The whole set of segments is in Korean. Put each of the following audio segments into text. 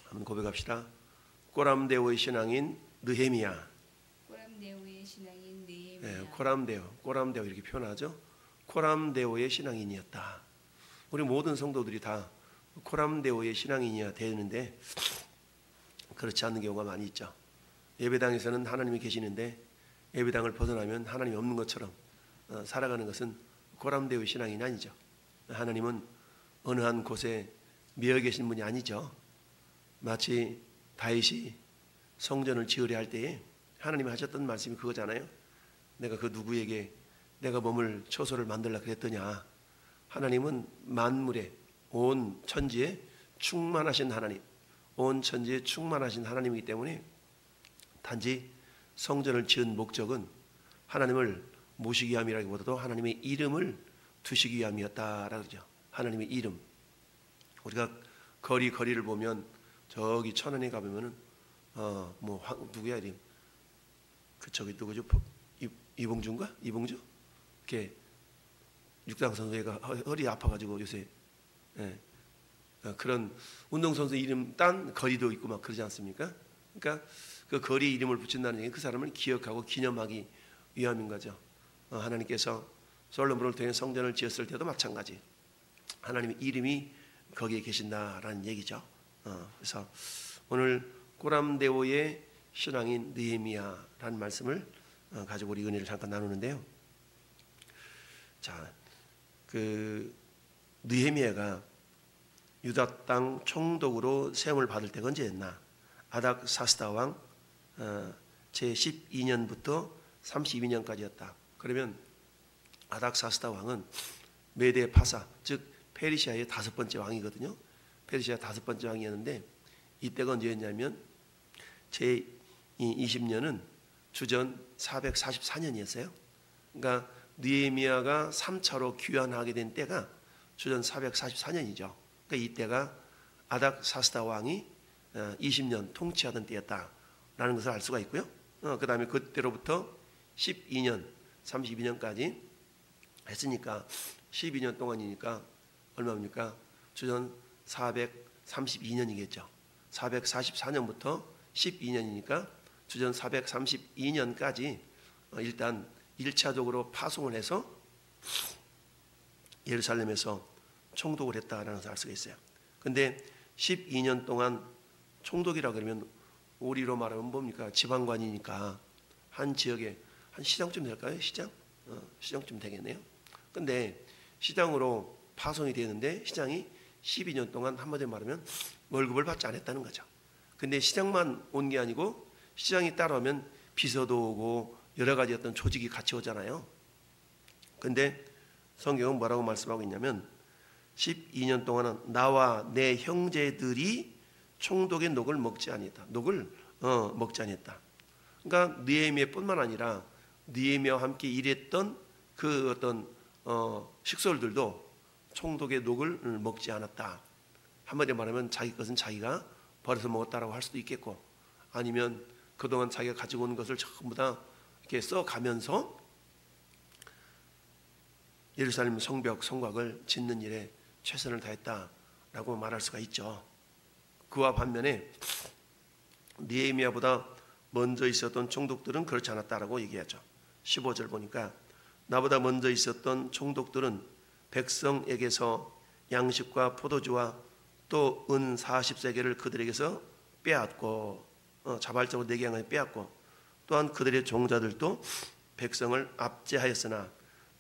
한번 고백합시다. 꼬람데오의 신앙인 느헤미야. 꼬람데오의 신앙인 느헤미야. 네, 꼬람데오 이렇게 표현하죠. 꼬람데오의 신앙인이었다. 우리 모든 성도들이 다 꼬람데오의 신앙인이어야 되는데 그렇지 않는 경우가 많이 있죠. 예배당에서는 하나님이 계시는데 예배당을 벗어나면 하나님이 없는 것처럼 살아가는 것은 꼬람데오의 신앙인이 아니죠. 하나님은 어느 한 곳에 미어 계신 분이 아니죠. 마치 다윗이 성전을 지으려 할 때에 하나님이 하셨던 말씀이 그거잖아요. 내가 그 누구에게 내가 몸을 처소를 만들라 그랬더냐. 하나님은 만물에 온 천지에 충만하신 하나님, 온 천지에 충만하신 하나님이기 때문에 단지 성전을 지은 목적은 하나님을 모시기 위함이라기보다도 하나님의 이름을 두시기 위함이었다라고 그러죠. 하나님의 이름. 우리가 거리를 보면 저기 천안에 가보면은 누구야 이름? 그 저기 누구죠? 이봉주인가? 이봉주? 이렇게 육상 선수가 허리 아파가지고 요새 그런 운동선수 이름 딴 거리도 있고 막 그러지 않습니까? 그러니까 그 거리 이름을 붙인다는 얘기는 그 사람을 기억하고 기념하기 위함인 거죠. 하나님께서 솔로몬을 통해 성전을 지었을 때도 마찬가지. 하나님의 이름이 거기에 계신다라는 얘기죠. 그래서 오늘 꼬람데오의 신앙인 느헤미야라는 말씀을 가지고 우리 은혜를 잠깐 나누는데요. 자, 그 느헤미야가 유다 땅 총독으로 세움을 받을 때가 언제였나? 아닥사스다 왕 제 12년부터 32년까지였다. 그러면 아닥사스다 왕은 메데 파사, 즉 페르시아의 5번째 왕이거든요. 페르시아 5번째 왕이었는데 이때가 언제였냐면 제 20년은 주전 444년이었어요. 그러니까 느헤미야가 3차로 귀환하게 된 때가 주전 444년이죠. 그러니까 이때가 아닥사스다 왕이 20년 통치하던 때였다라는 것을 알 수가 있고요. 그 다음에 그때로부터 12년, 32년까지 했으니까 12년 동안이니까 얼마입니까? 주전 432년이겠죠. 444년부터 12년이니까 주전 432년까지 일단 1차적으로 파송을 해서 예루살렘에서 총독을 했다라는 것을 알 수가 있어요. 근데 12년 동안 총독이라 그러면 우리로 말하면 뭡니까? 지방관이니까 한 지역에 한 시장쯤 될까요? 시장쯤 되겠네요. 근데 시장으로 파송이 되는데 시장이 12년 동안 한마디로 말하면 월급을 받지 않았다는 거죠. 근데 시장만 온 게 아니고 시장이 따라오면 비서도 오고 여러 가지 어떤 조직이 같이 오잖아요. 근데 성경은 뭐라고 말씀하고 있냐면 12년 동안은 나와 내 형제들이 총독의 녹을 먹지 아니했다. 녹을 먹지 아니했다. 그러니까 느헤미야뿐만 아니라 느헤미야와 함께 일했던 그 어떤 식솔들도 총독의 녹을 먹지 않았다. 한마디로 말하면 자기 것은 자기가 버려서 먹었다라고 할 수도 있겠고, 아니면 그동안 자기가 가지고 온 것을 전부 다 이렇게 써가면서 예루살렘 성벽 성곽을 짓는 일에 최선을 다했다라고 말할 수가 있죠. 그와 반면에 느헤미야보다 먼저 있었던 총독들은 그렇지 않았다라고 얘기하죠. 15절 보니까 나보다 먼저 있었던 총독들은 백성에게서 양식과 포도주와 또 은 40세겔을 그들에게서 빼앗고, 자발적으로 내게 한 것을 빼앗고, 또한 그들의 종자들도 백성을 압제하였으나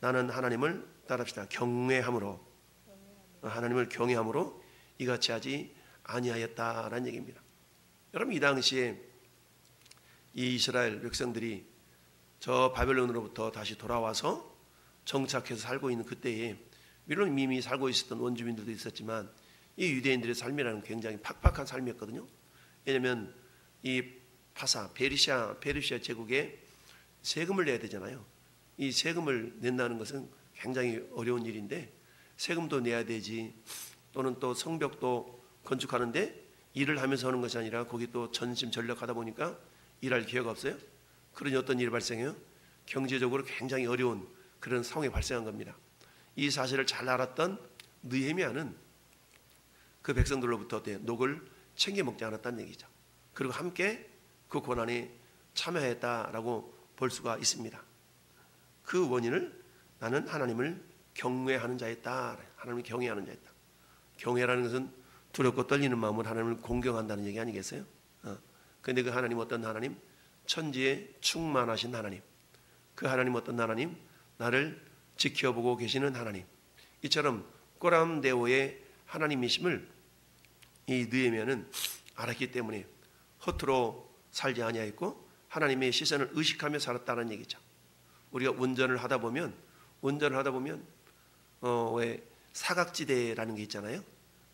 나는 하나님을 따릅시다. 경외함으로, 하나님을 경외함으로 이같이 하지 아니하였다라는 얘기입니다. 여러분, 이 당시에 이 이스라엘 백성들이 저 바벨론으로부터 다시 돌아와서 정착해서 살고 있는 그때에, 물론 이미 살고 있었던 원주민들도 있었지만 이 유대인들의 삶이라는 굉장히 팍팍한 삶이었거든요. 왜냐하면 이 페르시아 제국에 세금을 내야 되잖아요. 이 세금을 낸다는 것은 굉장히 어려운 일인데, 세금도 내야 되지, 또는 또 성벽도 건축하는데 일을 하면서 하는 것이 아니라 거기 또 전심전력하다 보니까 일할 기회가 없어요. 그러니 어떤 일이 발생해요? 경제적으로 굉장히 어려운 그런 상황이 발생한 겁니다. 이 사실을 잘 알았던 느헤미야는 그 백성들로부터 녹을 챙겨 먹지 않았다는 얘기죠. 그리고 함께 그 고난에 참여했다라고 볼 수가 있습니다. 그 원인을 나는 하나님을 경외하는 자였다. 하나님을 경외하는 자였다. 경외라는 것은 두렵고 떨리는 마음으로 하나님을 공경한다는 얘기 아니겠어요? 그런데 그 하나님 어떤 하나님? 천지에 충만하신 하나님. 그 하나님 어떤 하나님? 나를 지켜보고 계시는 하나님. 이처럼 꼬람데오의 하나님이심을 이 느헤미야는 알았기 때문에 허투루 살지 아니하였고 하나님의 시선을 의식하며 살았다는 얘기죠. 우리가 운전을 하다 보면 왜 사각지대라는 게 있잖아요.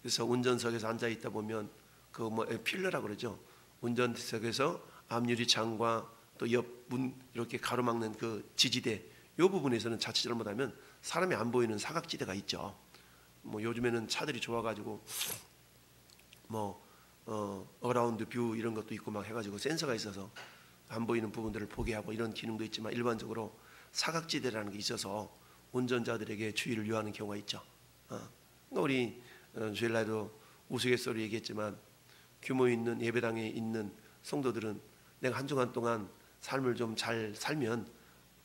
그래서 운전석에서 앉아 있다 보면 그 필러라고 그러죠. 운전석에서 앞유리창과 또 옆 문 이렇게 가로막는 그 지지대, 이 부분에서는 자칫 잘못하면 사람이 안 보이는 사각지대가 있죠. 요즘에는 차들이 좋아가지고 어라운드 뷰 이런 것도 있고 막 해가지고 센서가 있어서 안 보이는 부분들을 보게 하고 이런 기능도 있지만, 일반적으로 사각지대라는 게 있어서 운전자들에게 주의를 요하는 경우가 있죠. 우리 주일날도 우스갯소리 얘기했지만, 규모 있는 예배당에 있는 성도들은 내가 한 주간 동안 삶을 좀 잘 살면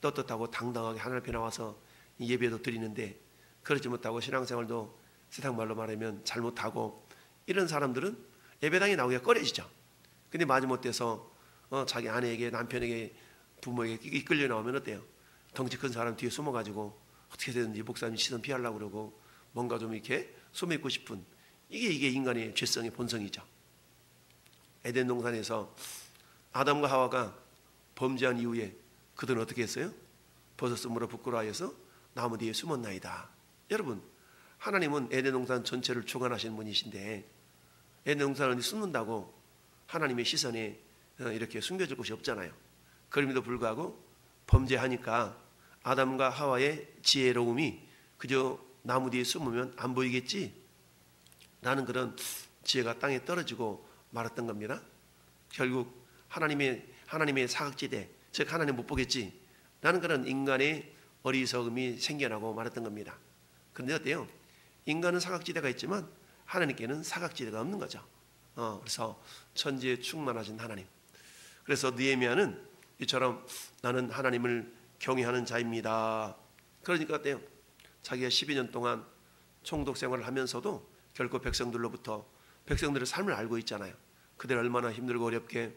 떳떳하고 당당하게 하나님 앞에 나와서 예배도 드리는데, 그러지 못하고 신앙생활도 세상 말로 말하면 잘못하고 이런 사람들은 예배당에 나오기가 꺼려지죠. 근데 마지못해서 자기 아내에게, 남편에게, 부모에게 이끌려 나오면 어때요? 덩치 큰 사람 뒤에 숨어가지고 어떻게든지 목사님 시선 피하려고 그러고 뭔가 좀 이렇게 숨어있고 싶은, 이게 인간의 죄성의 본성이죠. 에덴 동산에서 아담과 하와가 범죄한 이후에 그들은 어떻게 했어요? 버섯으로 부끄러워해서 나무 뒤에 숨었나이다. 여러분, 하나님은 에덴 동산 전체를 주관하시는 분이신데 에덴 동산을 숨는다고 하나님의 시선에 이렇게 숨겨질 곳이 없잖아요. 그럼에도 불구하고 범죄하니까 아담과 하와의 지혜로움이 그저 나무 뒤에 숨으면 안 보이겠지? 라는 그런 지혜가 땅에 떨어지고 말았던 겁니다. 결국 하나님의 사각지대, 즉 하나님 못 보겠지? 라는 그런 인간의 어리석음이 생겨나고 말았던 겁니다. 그런데 어때요? 인간은 사각지대가 있지만 하나님께는 사각지대가 없는 거죠. 그래서 천지에 충만하신 하나님. 그래서 느헤미야는 이처럼 나는 하나님을 경외하는 자입니다. 그러니까 어때요? 자기가 12년 동안 총독 생활을 하면서도 결코 백성들의 삶을 알고 있잖아요. 그들 얼마나 힘들고 어렵게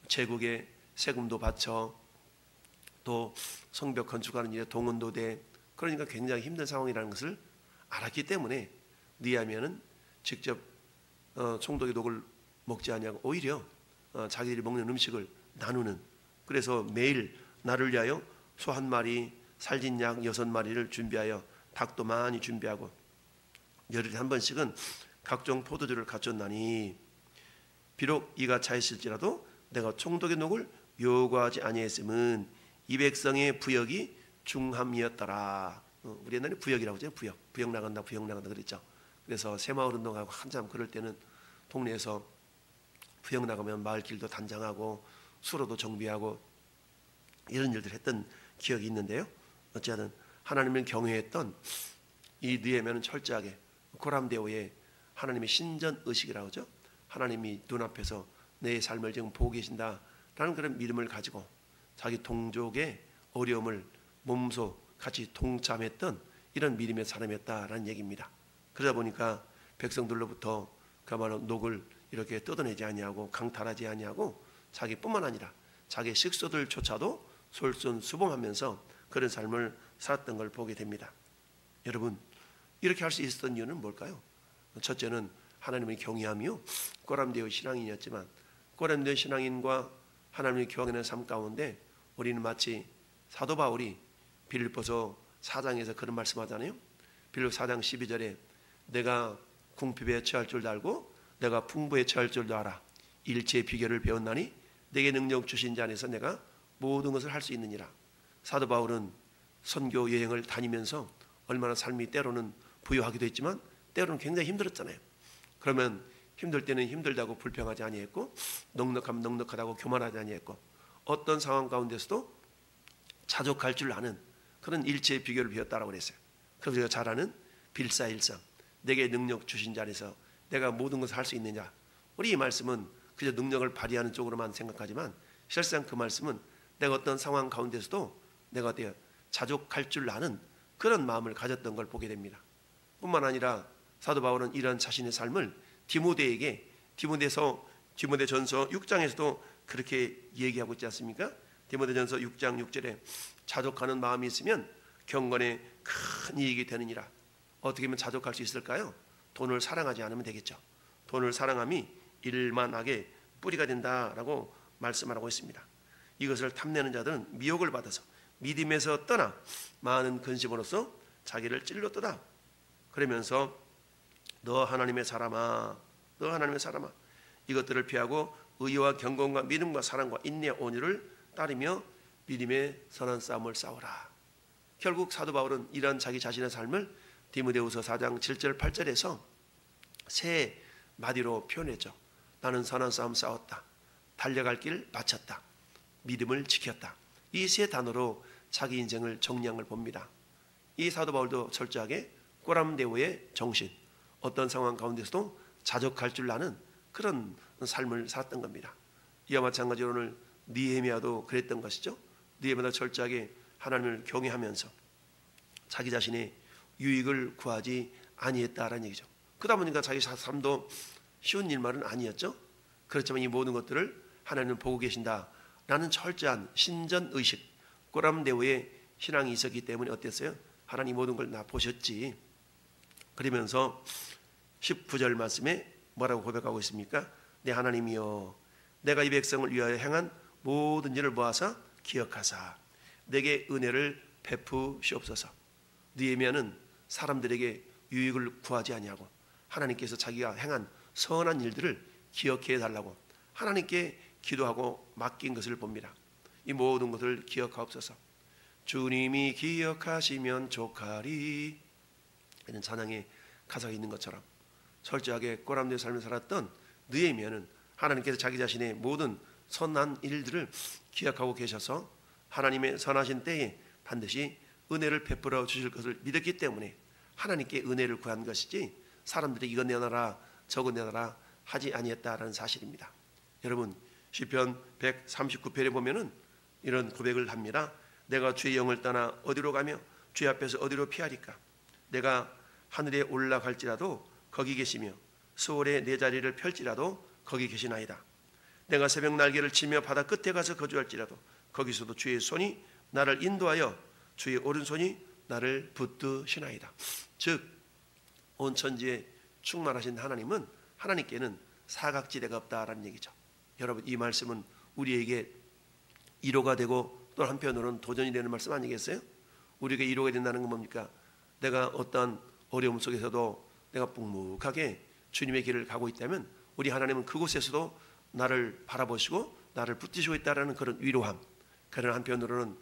제국에 세금도 바쳐 또 성벽 건축하는 일에 동원도 돼, 그러니까 굉장히 힘든 상황이라는 것을 알았기 때문에 느헤미야는 직접 총독의 녹을 먹지 아니하고 오히려 자기들이 먹는 음식을 나누는, 그래서 매일 나를 위하여 소 1마리, 살진 양 6마리를 준비하여 닭도 많이 준비하고 열흘에 한 번씩은 각종 포도주를 갖췄나니 비록 이가 차있을지라도 내가 총독의 녹을 요구하지 아니했음은 이 백성의 부역이 중함이었더라. 우리 옛날에 부역이라고 하죠. 부역 나간다 그랬죠. 그래서 새마을 운동하고 한참 그럴 때는 동네에서 부역 나가면 마을 길도 단장하고 수로도 정비하고 이런 일들 했던 기억이 있는데요. 어쨌든 하나님을 경외했던 이 느헤미야는 철저하게 고람데오의 하나님의 신전 의식이라고 하죠. 하나님이 눈앞에서 내 삶을 지금 보고 계신다라는 그런 믿음을 가지고 자기 동족의 어려움을 몸소 같이 동참했던 이런 믿음의 사람이었다라는 얘기입니다. 그러다 보니까 백성들로부터 그야말로 녹을 이렇게 뜯어내지 아니하고 강탈하지 아니하고 자기뿐만 아니라 자기 식소들조차도 솔선수범하면서 그런 삶을 살았던 걸 보게 됩니다. 여러분, 이렇게 할 수 있었던 이유는 뭘까요? 첫째는 하나님을 경외하며 고람데오 신앙인이었지만, 고람데오 신앙인과 하나님을 경외하는 삶 가운데 우리는 마치 사도 바울이 빌립보서 4장에서 그런 말씀하잖아요. 빌립보 4장 12절에 내가 궁핍에 처할 줄도 알고 내가 풍부에 처할 줄도 알아. 일체의 비결을 배웠나니 내게 능력 주신 자 안에서 내가 모든 것을 할 수 있느니라. 사도 바울은 선교 여행을 다니면서 얼마나 삶이 때로는 부유하기도 했지만 때로는 굉장히 힘들었잖아요. 그러면 힘들 때는 힘들다고 불평하지 아니했고, 넉넉하면 넉넉하다고 교만하지 아니했고, 어떤 상황 가운데서도 자족할 줄 아는 그런 일체의 비결을 배웠다라고 그랬어요. 그래서 우리가 잘 아는 빌사일성, 내게 능력 주신 자 안에서 내가 모든 것을 할 수 있느냐, 우리 이 말씀은 그저 능력을 발휘하는 쪽으로만 생각하지만 실상 그 말씀은 내가 어떤 상황 가운데서도 내가 어때요? 자족할 줄 아는 그런 마음을 가졌던 걸 보게 됩니다. 뿐만 아니라 사도 바울은 이런 자신의 삶을 디모데에게 디모데전서 6장에서도 그렇게 얘기하고 있지 않습니까? 디모데전서 6장 6절에 자족하는 마음이 있으면 경건에 큰 이익이 되느니라. 어떻게 하면 자족할 수 있을까요? 돈을 사랑하지 않으면 되겠죠. 돈을 사랑함이 일만하게 뿌리가 된다라고 말씀하고 있습니다. 이것을 탐내는 자들은 미혹을 받아서 믿음에서 떠나 많은 근심으로써 자기를 찔렀도다. 그러면서 너 하나님의 사람아, 너 하나님의 사람아, 이것들을 피하고 의와 경건과 믿음과 사랑과 인내와 온유를 따르며 믿음의 선한 싸움을 싸우라. 결국 사도 바울은 이런 자기 자신의 삶을 디모데후서 4장 7절 8절에서 세 마디로 표현했죠. 나는 선한 싸움 싸웠다. 달려갈 길 마쳤다. 믿음을 지켰다. 이 세 단어로 자기 인생을 정리한 걸 봅니다. 이 사도 바울도 철저하게 꼬람데오의 정신, 어떤 상황 가운데서도 자족할 줄 아는 그런 삶을 살았던 겁니다. 이와 마찬가지로 오늘 느헤미야도 그랬던 것이죠. 느헤미야도 철저하게 하나님을 경외하면서 자기 자신의 유익을 구하지 아니했다라는 얘기죠. 그러다 보니까 자기 삶도 쉬운 일만은 아니었죠. 그렇지만 이 모든 것들을 하나님은 보고 계신다라는 철저한 신전의식, 꼬람데오의 신앙이 있었기 때문에 어땠어요? 하나님 모든 걸 나 보셨지. 그러면서 19절 말씀에 뭐라고 고백하고 있습니까? 내 하나님이여, 내가 이 백성을 위하여 행한 모든 일을 모아서 기억하사 내게 은혜를 베푸시옵소서. 느헤미야는 사람들에게 유익을 구하지 아니하고 하나님께서 자기가 행한 선한 일들을 기억해 달라고 하나님께 기도하고 맡긴 것을 봅니다. 이 모든 것을 기억하옵소서. 주님이 기억하시면 족하리. 이런 찬양의 가사가 있는 것처럼 철저하게 꼬람된 삶을 살았던 느헤미야는 하나님께서 자기 자신의 모든 선한 일들을 기억하고 계셔서 하나님의 선하신 때에 반드시 은혜를 베풀어 주실 것을 믿었기 때문에 하나님께 은혜를 구한 것이지 사람들이 이거 내놔라 저거 내놔라 하지 아니했다라는 사실입니다. 여러분 시편 139편에 보면은 이런 고백을 합니다. 내가 주의 영을 떠나 어디로 가며 주의 앞에서 어디로 피하리까? 내가 하늘에 올라갈지라도 거기 계시며 수월에 내 자리를 펼지라도 거기 계시나이다. 내가 새벽 날개를 치며 바다 끝에 가서 거주할지라도 거기서도 주의 손이 나를 인도하여 주의 오른손이 나를 붙드시나이다. 즉 온 천지에 충만하신 하나님은 하나님께는 사각지대가 없다라는 얘기죠. 여러분 이 말씀은 우리에게 위로가 되고 또 한편으로는 도전이 되는 말씀 아니겠어요? 우리에게 위로가 된다는 건 뭡니까? 내가 어떤 어려움 속에서도 내가 묵묵하게 주님의 길을 가고 있다면 우리 하나님은 그곳에서도 나를 바라보시고 나를 붙드시고 있다는 그런 위로함. 그런 한편으로는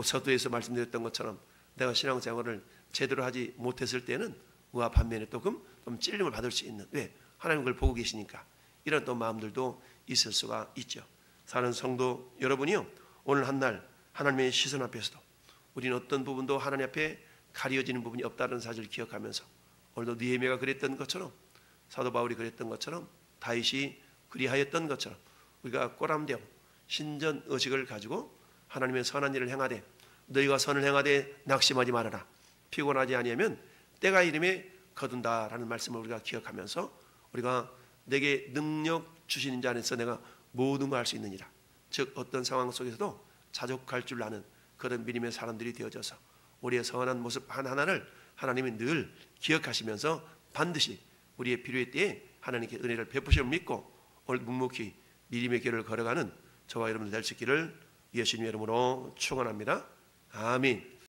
서두에서 말씀드렸던 것처럼 내가 신앙생활을 제대로 하지 못했을 때는 그와 반면에 또 좀 찔림을 받을 수 있는, 왜? 하나님 그걸 보고 계시니까 이런 또 마음들도 있을 수가 있죠. 사는 성도 여러분이요, 오늘 한 날 하나님의 시선 앞에서도 우리는 어떤 부분도 하나님 앞에 가려지는 부분이 없다는 사실을 기억하면서 오늘도 느헤미야가 그랬던 것처럼 사도 바울이 그랬던 것처럼 다윗이 그리하였던 것처럼 우리가 꼬람되어 신전 의식을 가지고 하나님의 선한 일을 행하되 너희가 선을 행하되 낙심하지 말아라. 피곤하지 아니하면 때가 이름에 거둔다라는 말씀을 우리가 기억하면서 우리가 내게 능력 주시는 자 안에서 내가 모든 걸 할 수 있느니라. 즉 어떤 상황 속에서도 자족할 줄 아는 그런 믿음의 사람들이 되어져서 우리의 선한 모습 하나하나를 하나님이 늘 기억하시면서 반드시 우리의 필요의 때에 하나님께 은혜를 베푸심을 믿고 오늘 묵묵히 믿음의 길을 걸어가는 저와 여러분들 될 수 있기를 예수님의 이름으로 축원합니다. 아멘.